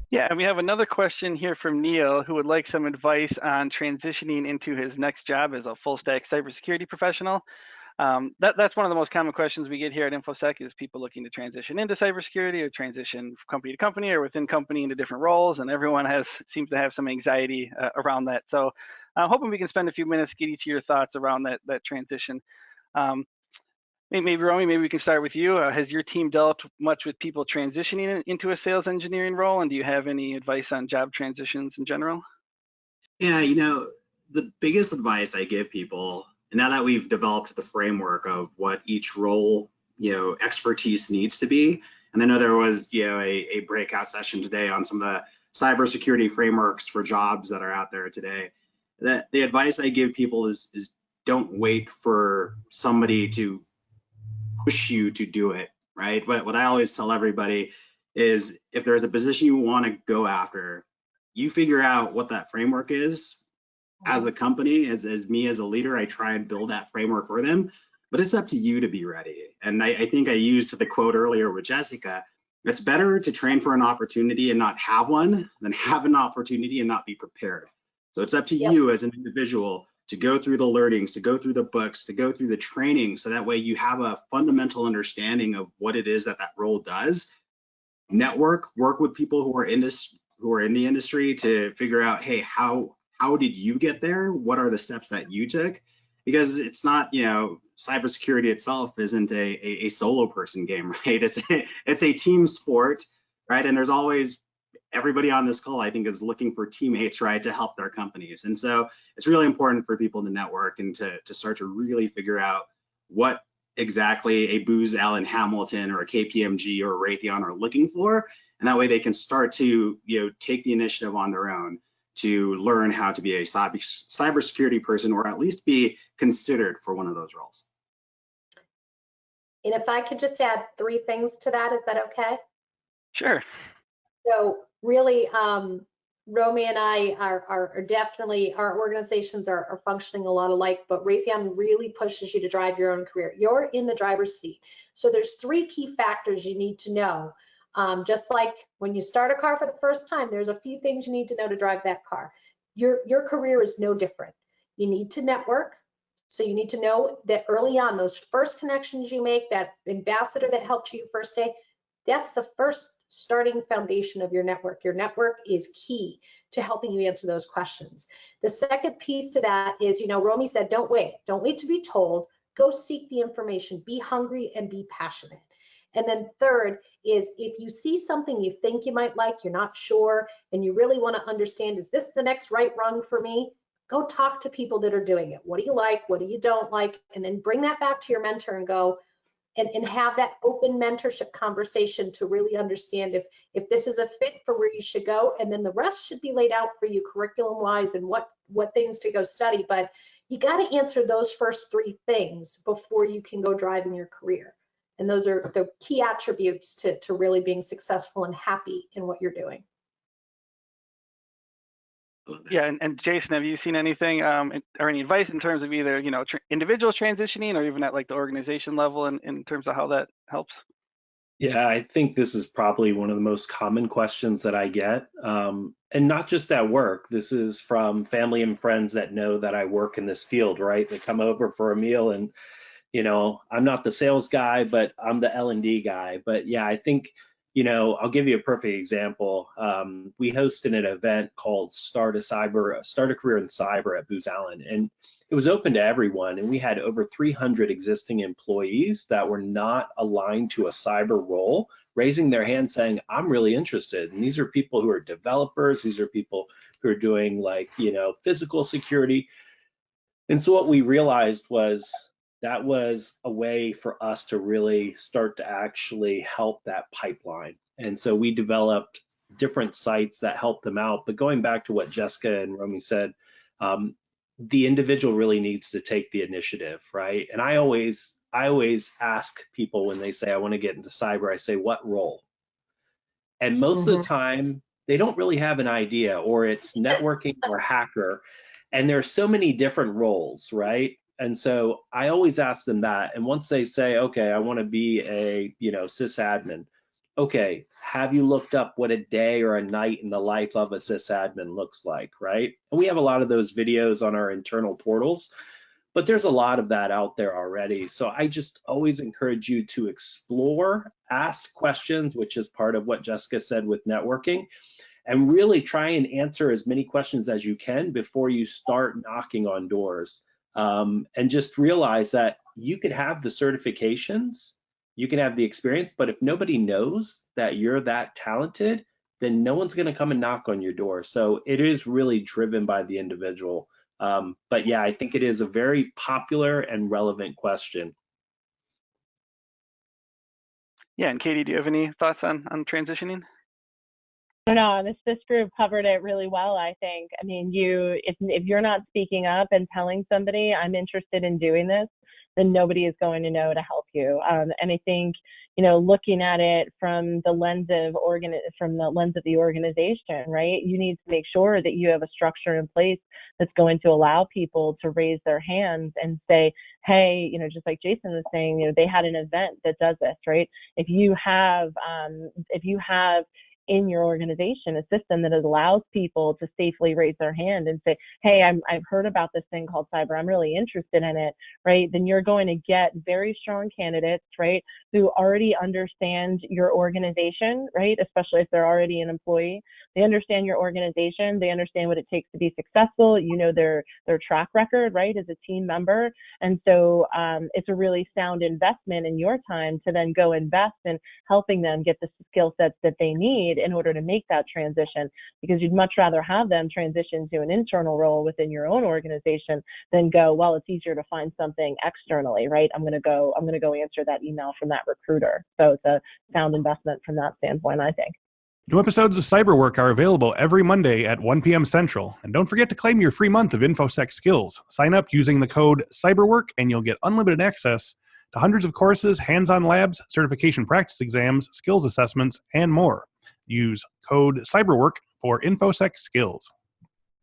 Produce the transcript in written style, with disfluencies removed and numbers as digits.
Yeah, and we have another question here from Neil, who would like some advice on transitioning into his next job as a full stack cybersecurity professional. That's one of the most common questions we get here at Infosec is people looking to transition into cybersecurity or transition from company to company or within company into different roles, and everyone seems to have some anxiety around that. So I'm hoping we can spend a few minutes to get each of your thoughts around that transition. Maybe Romy, maybe we can start with you. Has your team dealt much with people transitioning into a sales engineering role, and do you have any advice on job transitions in general? Yeah, the biggest advice I give people, and now that we've developed the framework of what each role, expertise needs to be, and I know there was, a breakout session today on some of the cybersecurity frameworks for jobs that are out there today. That the advice I give people is don't wait for somebody to push you to do it, right? But what I always tell everybody is if there's a position you want to go after, you figure out what that framework is. As a company, as me as a leader, I try and build that framework for them, but it's up to you to be ready. And I think I used the quote earlier with Jessica, it's better to train for an opportunity and not have one than have an opportunity and not be prepared. So it's up to you as an individual to go through the learnings, to go through the books, to go through the training, so that way you have a fundamental understanding of what it is that role does. Network, work with people who are in the industry to figure out, hey, how did you get there? What are the steps that you took? Because it's not, cybersecurity itself isn't a solo person game, right? It's a team sport, right? And there's always everybody on this call, I think, is looking for teammates, right, to help their companies. And so it's really important for people to network and to start to really figure out what exactly a Booz, Allen Hamilton, or a KPMG or a Raytheon are looking for. And that way they can start to, take the initiative on their own to learn how to be a cybersecurity person, or at least be considered for one of those roles. And if I could just add 3 things to that, is that okay? Sure. So really, Romy and I are definitely, our organizations are functioning a lot alike, but Raytheon really pushes you to drive your own career. You're in the driver's seat. So there's 3 key factors you need to know. Just like when you start a car for the first time, there's a few things you need to know to drive that car. Your career is no different. You need to network. So you need to know that early on, those first connections you make, that ambassador that helped you first day, that's the first starting foundation of your network. Your network is key to helping you answer those questions. The second piece to that is, Romy said, don't wait. Don't wait to be told. Go seek the information. Be hungry and be passionate. And then third is, if you see something you think you might like, you're not sure, and you really want to understand, is this the next right rung for me? Go talk to people that are doing it. What do you like? What do you don't like? And then bring that back to your mentor and go and have that open mentorship conversation to really understand if this is a fit for where you should go. And then the rest should be laid out for you curriculum wise and what things to go study. But you got to answer those first 3 things before you can go drive in your career. And those are the key attributes to really being successful and happy in what you're doing. Yeah, and Jason, have you seen anything or any advice in terms of either, individuals transitioning or even at like the organization level in terms of how that helps? Yeah, I think this is probably one of the most common questions that I get. And not just at work. This is from family and friends that know that I work in this field, right? They come over for a meal and, I'm not the sales guy, but I'm the L&D guy. But yeah, I think, I'll give you a perfect example. We hosted an event called Start a Career in Cyber at Booz Allen, and it was open to everyone. And we had over 300 existing employees that were not aligned to a cyber role, raising their hand saying, I'm really interested. And these are people who are developers. These are people who are doing physical security. And so what we realized was that was a way for us to really start to actually help that pipeline. And so we developed different sites that helped them out. But going back to what Jessica and Romy said, the individual really needs to take the initiative, right? And I always ask people when they say, I want to get into cyber, I say, what role? And most of the time, they don't really have an idea, or it's networking or hacker. And there's so many different roles, right? And so I always ask them that. And once they say, okay, I want to be a sysadmin, okay, have you looked up what a day or a night in the life of a sysadmin looks like, right? And we have a lot of those videos on our internal portals, but there's a lot of that out there already. So I just always encourage you to explore, ask questions, which is part of what Jessica said with networking, and really try and answer as many questions as you can before you start knocking on doors. And just realize that you could have the certifications, you can have the experience, but if nobody knows that you're that talented, then no one's going to come and knock on your door. So it is really driven by the individual. But yeah, I think it is a very popular and relevant question. Yeah, and Katie, do you have any thoughts on transitioning? No, this group covered it really well, I think. I mean, if you're not speaking up and telling somebody I'm interested in doing this, then nobody is going to know to help you. And I think, looking at it from the lens of the organization, right? You need to make sure that you have a structure in place that's going to allow people to raise their hands and say, hey, just like Jason was saying, they had an event that does this, right? If you have in your organization a system that allows people to safely raise their hand and say, hey, I've heard about this thing called cyber, I'm really interested in it, right? Then you're going to get very strong candidates, right, who already understand your organization, right? Especially if they're already an employee. They understand your organization, they understand what it takes to be successful, their track record, right, as a team member. And so it's a really sound investment in your time to then go invest in helping them get the skill sets that they need in order to make that transition, because you'd much rather have them transition to an internal role within your own organization than go, well, it's easier to find something externally, right? I'm going to go answer that email from that recruiter. So it's a sound investment from that standpoint, I think. New episodes of Cyberwork are available every Monday at 1 p.m. Central. And don't forget to claim your free month of Infosec skills. Sign up using the code CYBERWORK and you'll get unlimited access to hundreds of courses, hands-on labs, certification practice exams, skills assessments, and more. Use code CYBERWORK for Infosec skills.